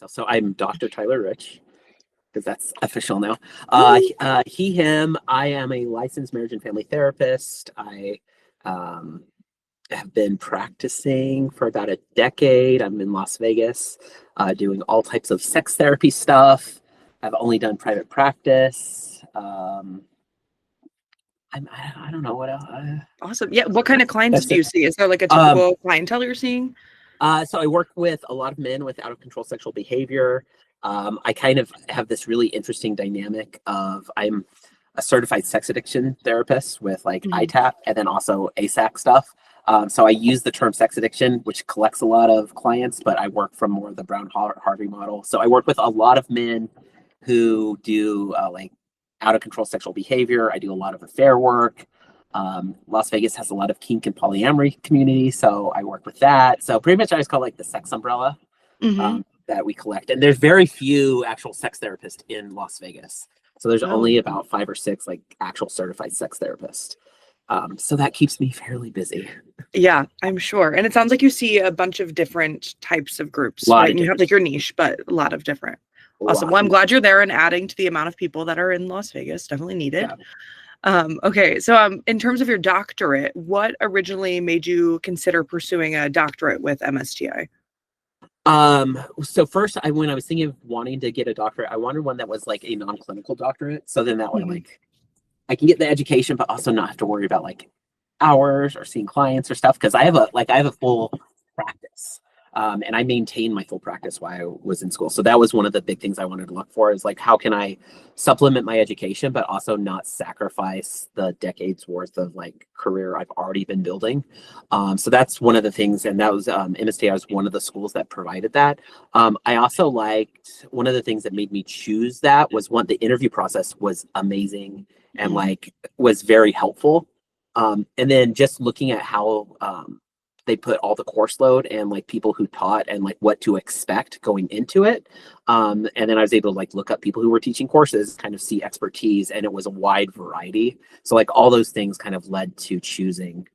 So I'm Dr. Tyler Rich, because that's official now. He, him. I am a licensed marriage and family therapist. I um, have been practicing for about a decade. I'm in Las Vegas, doing all types of sex therapy stuff. I've only done private practice. I don't know what else. Awesome. Yeah. What kind of clients do It. you see? Is there like a typical clientele you're seeing? So I work with a lot of men with out of control sexual behavior. I kind of have this really interesting dynamic of I'm a certified sex addiction therapist with like ITAP and then also ASAC stuff. So I use the term sex addiction, which collects a lot of clients, but I work from more of the Brown Harvey model. So I work with a lot of men who do like out of control sexual behavior. I do a lot of affair work. Las Vegas has a lot of kink and polyamory community, so I work with that. So pretty much I just call like the sex umbrella that we collect. And there's very few actual sex therapists in Las Vegas. So there's only about 5 or 6 like actual certified sex therapists. So that keeps me fairly busy. Yeah, I'm sure. And it sounds like you see a bunch of different types of groups, right? And you have like your niche, but a lot of different. Awesome. Well, I'm glad you're there and adding to the amount of people that are in Las Vegas. Definitely need it. Yeah. Okay. So in terms of your doctorate, what originally made you consider pursuing a doctorate with MSTI? So first when I was thinking of wanting to get a doctorate, I wanted one that was like a non-clinical doctorate. So then that way, like I can get the education, but also not have to worry about like hours or seeing clients or stuff. Cause I have a full practice. And I maintained my full practice while I was in school. So that was one of the big things I wanted to look for is like, how can I supplement my education, but also not sacrifice the decades worth of like career I've already been building. So that's one of the things. And that was MSTI was one of the schools that provided that. I also liked one of the things that made me choose that was the interview process was amazing and like was very helpful. And then just looking at how they put all the course load and like people who taught and like what to expect going into it. And then I was able to like look up people who were teaching courses, kind of see expertise, and it was a wide variety. So like all those things kind of led to choosing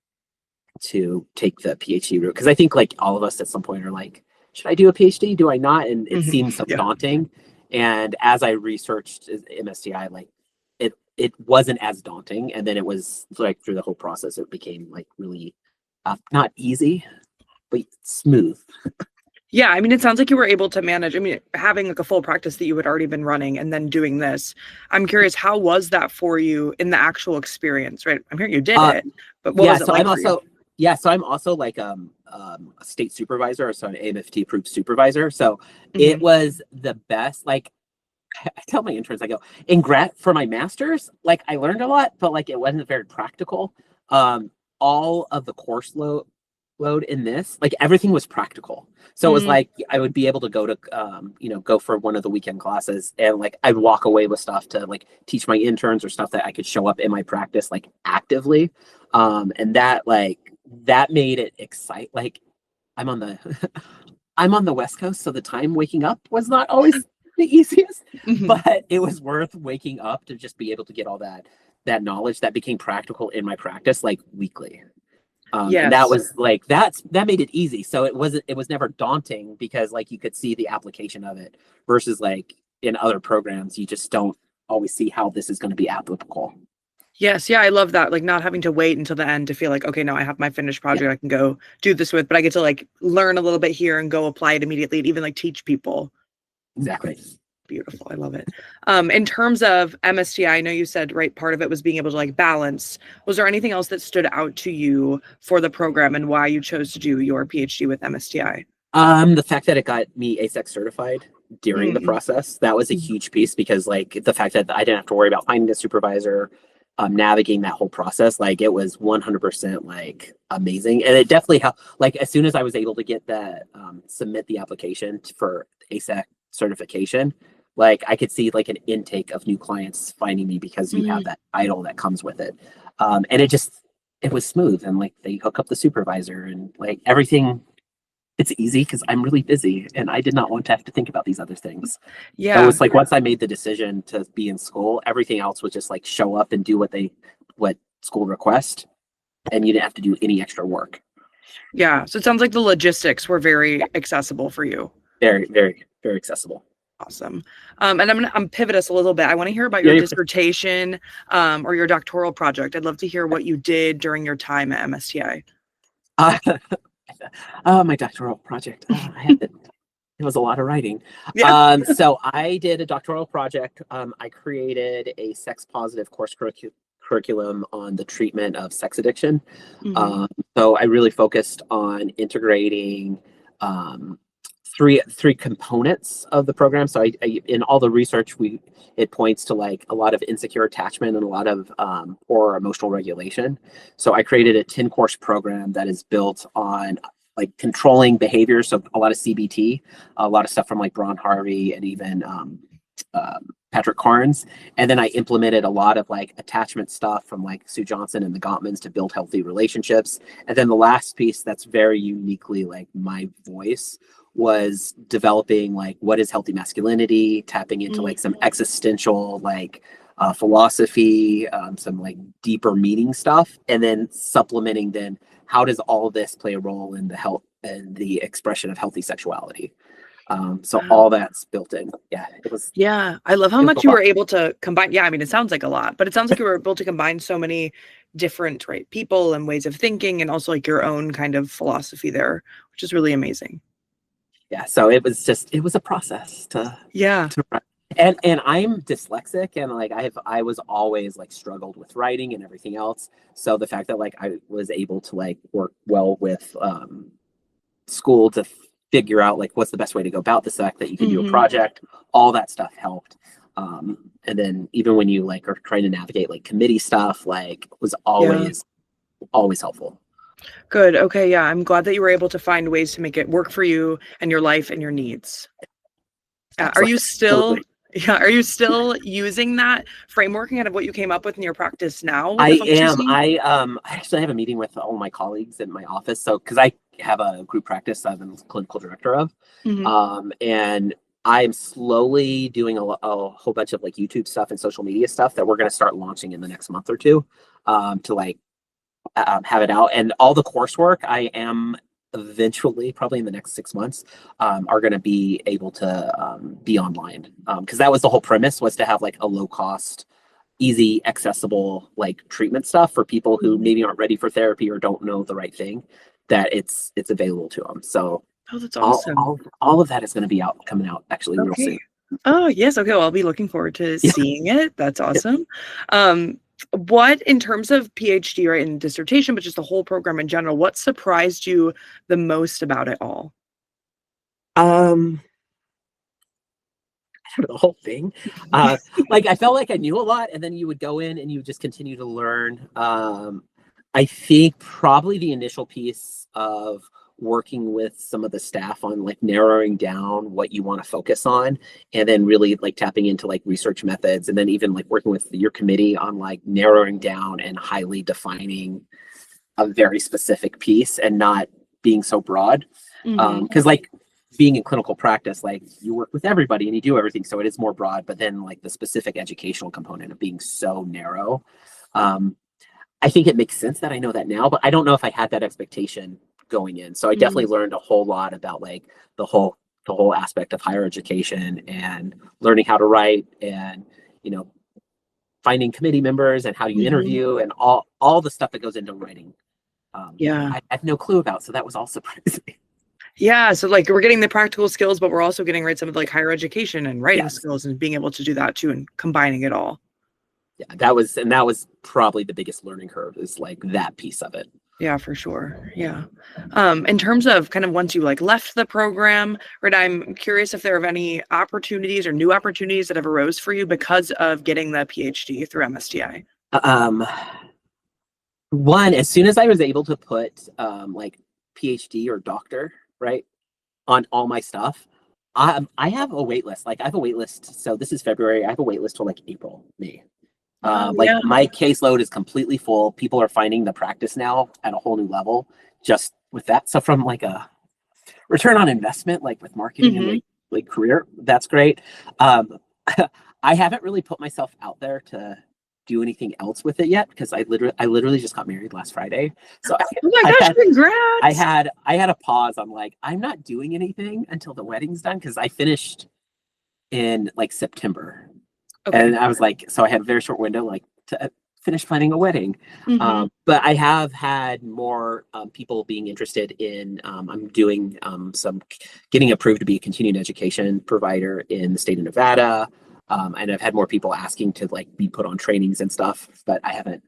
to take the PhD route. Cause I think like all of us at some point are like, should I do a PhD? Do I not? And it seems so daunting. And as I researched MSTI, like it wasn't as daunting. And then it was like through the whole process, it became like really not easy, but smooth. Yeah, I mean, it sounds like you were able to manage, I mean, having like a full practice that you had already been running and then doing this. I'm curious, how was that for you in the actual experience, right? I'm hearing you did it, but what was it like for you? Yeah, so I'm also like a state supervisor, so an AMFT approved supervisor. So it was the best. Like I tell my interns, I go, for my master's, like I learned a lot, but like it wasn't very practical. All of the course load in this, like everything was practical. So it was like I would be able to go to go for one of the weekend classes and like I'd walk away with stuff to like teach my interns or stuff that I could show up in my practice like actively. And that made it excite. Like I'm on the West Coast, so the time waking up was not always the easiest, but it was worth waking up to just be able to get all that knowledge that became practical in my practice like weekly. And that was like that made it easy. So it was never daunting because like you could see the application of it versus like in other programs you just don't always see how this is going to be applicable. Yes, yeah, I love that. Like not having to wait until the end to feel like, okay, now I have my finished project I can go do this with, but I get to like learn a little bit here and go apply it immediately and even like teach people. Exactly. Beautiful. I love it. In terms of MSTI, I know you said, right, part of it was being able to like balance. Was there anything else that stood out to you for the program and why you chose to do your PhD with MSTI? The fact that it got me ASAC certified during the process, that was a huge piece because like the fact that I didn't have to worry about finding a supervisor, navigating that whole process, like it was 100% like amazing. And it definitely helped. Like as soon as I was able to get the submit the application for ASAC certification, like I could see like an intake of new clients finding me because you have that title that comes with it. And it was smooth and like they hook up the supervisor and like everything. It's easy because I'm really busy and I did not want to have to think about these other things. Yeah. So it was like once I made the decision to be in school, everything else was just like show up and do what school requests, and you didn't have to do any extra work. Yeah. So it sounds like the logistics were very accessible for you. Very, very, very accessible. Awesome. And I'm pivot us a little bit. I want to hear about your dissertation or your doctoral project. I'd love to hear what you did during your time at MSTI. My doctoral project. It was a lot of writing. Yeah. So I did a doctoral project. I created a sex positive course curriculum on the treatment of sex addiction. So I really focused on integrating three components of the program. So I in all the research, it points to like a lot of insecure attachment and a lot of poor emotional regulation. So I created a 10-course program that is built on like controlling behavior. So a lot of CBT, a lot of stuff from like Braun Harvey and even Patrick Carnes. And then I implemented a lot of like attachment stuff from like Sue Johnson and the Gottmans to build healthy relationships. And then the last piece that's very uniquely like my voice was developing like what is healthy masculinity, tapping into like some existential like philosophy, some like deeper meaning stuff, and then supplementing then how does all this play a role in the health and the expression of healthy sexuality. So all that's built in. Yeah, it was. Yeah, I love how much you were able to combine. Yeah, I mean, it sounds like a lot, but it sounds like you were able to combine so many different people and ways of thinking, and also like your own kind of philosophy there, which is really amazing. Yeah, so it was a process to and I'm dyslexic, and like I was always like struggled with writing and everything else. So the fact that like I was able to like work well with school to figure out like what's the best way to go about this, fact that you can do a project, all that stuff helped. And then even when you like are trying to navigate like committee stuff, like was always helpful. Good. Okay. Yeah. I'm glad that you were able to find ways to make it work for you and your life and your needs. Are you still using that framework and kind of what you came up with in your practice now? I am. I actually have a meeting with all my colleagues in my office. So because I have a group practice I'm clinical director of. And I'm slowly doing a whole bunch of like YouTube stuff and social media stuff that we're going to start launching in the next month or two to like have it out. And all the coursework I am eventually, probably in the next 6 months, are going to be able to be online. Because that was the whole premise, was to have like a low cost, easy, accessible like treatment stuff for people who maybe aren't ready for therapy or don't know the right thing, that it's available to them. So that's awesome. All of that is going to be coming out actually real soon. Oh yes. Okay. Well, I'll be looking forward to seeing it. That's awesome. What, in terms of PhD, right, and dissertation, but just the whole program in general, what surprised you the most about it all? The whole thing. Like I felt like I knew a lot, and then you would go in and you just continue to learn. I think probably the initial piece of working with some of the staff on like narrowing down what you want to focus on, and then really like tapping into like research methods, and then even like working with your committee on like narrowing down and highly defining a very specific piece and not being so broad. Because like being in clinical practice, like you work with everybody and you do everything, so it is more broad, but then like the specific educational component of being so narrow, I think it makes sense that I know that now, but I don't know if I had that expectation going in. So I definitely learned a whole lot about like the whole aspect of higher education and learning how to write, and finding committee members and how you interview and all the stuff that goes into writing. I have no clue about, so that was all surprising. Yeah, so like we're getting the practical skills, but we're also getting some of the like higher education and writing skills, and being able to do that too, and combining it all. Yeah, that was probably the biggest learning curve, is like that piece of it. Yeah, for sure. Yeah. In terms of kind of once you like left the program, right, I'm curious if there are any opportunities or new opportunities that have arose for you because of getting the PhD through MSTI. One, as soon as I was able to put like PhD or doctor right on all my stuff, I have a wait list. Like I have a wait list. So this is February. I have a wait list till like April, May. My caseload is completely full. People are finding the practice now at a whole new level just with that. So from like a return on investment, like with marketing and like career, that's great. I haven't really put myself out there to do anything else with it yet because I literally just got married last Friday. So oh my gosh, congrats! I had a pause. I'm like, I'm not doing anything until the wedding's done because I finished in like September. Okay. And I was like, so I had a very short window like to finish planning a wedding. But I have had more people being interested in, I'm doing some getting approved to be a continuing education provider in the state of Nevada. And I've had more people asking to like be put on trainings and stuff, but I haven't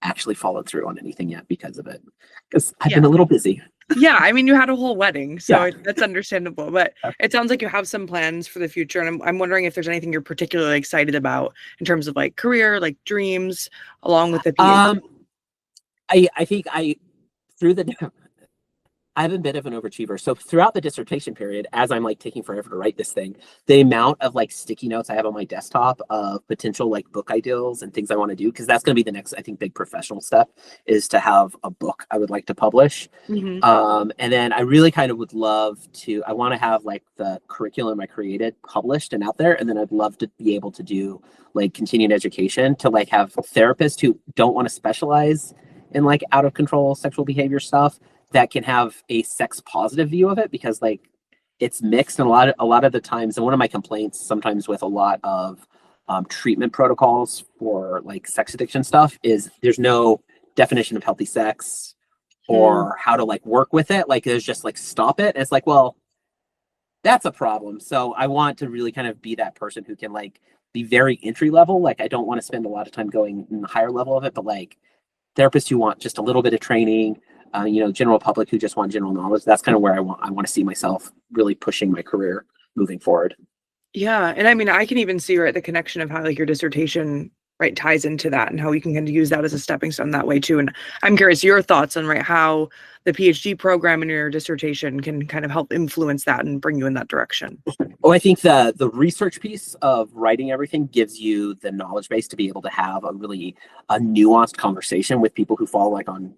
actually followed through on anything yet because of it. Because I've been a little busy. Yeah, I mean, you had a whole wedding, so that's understandable. But it sounds like you have some plans for the future, and I'm wondering if there's anything you're particularly excited about in terms of like career, like dreams, along with the PhD. I think I'm a bit of an overachiever. So throughout the dissertation period, as I'm like taking forever to write this thing, the amount of like sticky notes I have on my desktop of potential like book ideals and things I want to do, because that's going to be the next, I think, big professional step is to have a book I would like to publish. And then I really kind of would love to, I want to have like the curriculum I created published and out there. And then I'd love to be able to do like continuing education to like have therapists who don't want to specialize in like out of control sexual behavior stuff that can have a sex positive view of it, because like it's mixed. And a lot of the times, and one of my complaints sometimes with a lot of treatment protocols for like sex addiction stuff is there's no definition of healthy sex or how to like work with it. Like there's just like stop it. And it's like, well, that's a problem. So I want to really kind of be that person who can like be very entry level. Like I don't want to spend a lot of time going in the higher level of it, but like therapists who want just a little bit of training, general public who just want general knowledge. That's kind of where I want to see myself really pushing my career moving forward. Yeah. And I mean, I can even see the connection of how like your dissertation ties into that and how you can kind of use that as a stepping stone that way too. And I'm curious your thoughts on how the PhD program and your dissertation can kind of help influence that and bring you in that direction. Oh, I think the research piece of writing everything gives you the knowledge base to be able to have a nuanced conversation with people who fall like on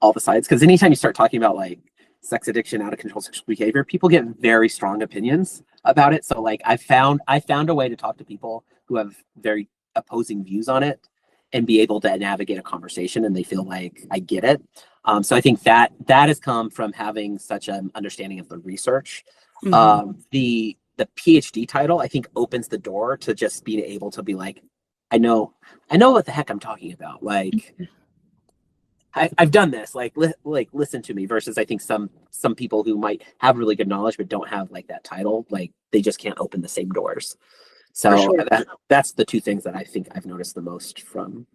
all the sides. Because anytime you start talking about like sex addiction, out of control sexual behavior, people get very strong opinions about it. So like I found a way to talk to people who have very opposing views on it and be able to navigate a conversation and they feel like I get it. So I think that has come from having such an understanding of the research. The PhD title, I think, opens the door to just being able to be like, I know what the heck I'm talking about. Like I've done this, like listen to me, versus I think some people who might have really good knowledge but don't have like that title, like they just can't open the same doors. So that's the two things that I think I've noticed the most from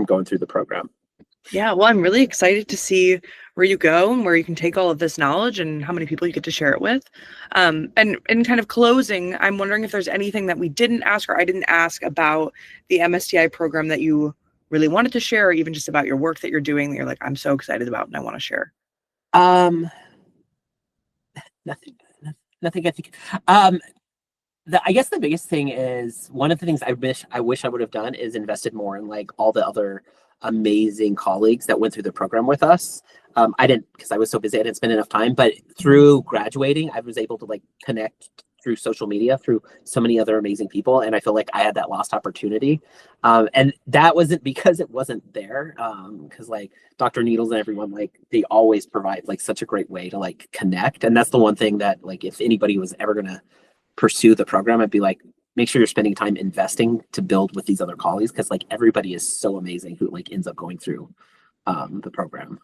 going through the program. Yeah, well, I'm really excited to see where you go and where you can take all of this knowledge and how many people you get to share it with. And in kind of closing, I'm wondering if there's anything that we didn't ask or I didn't ask about the MSTI program that you really wanted to share, or even just about your work that you're doing that you're like, I'm so excited about and I want to share. Nothing I think. I guess the biggest thing is, one of the things I wish I would have done is invested more in like all the other amazing colleagues that went through the program with us. I didn't, because I was so busy, I didn't spend enough time, but through graduating, I was able to like connect through social media, through so many other amazing people. And I feel like I had that lost opportunity. And that wasn't because it wasn't there. Because like Dr. Needles and everyone, like they always provide like such a great way to like connect. And that's the one thing that like, if anybody was ever going to pursue the program, I'd be like, make sure you're spending time investing to build with these other colleagues, because like everybody is so amazing who like ends up going through the program.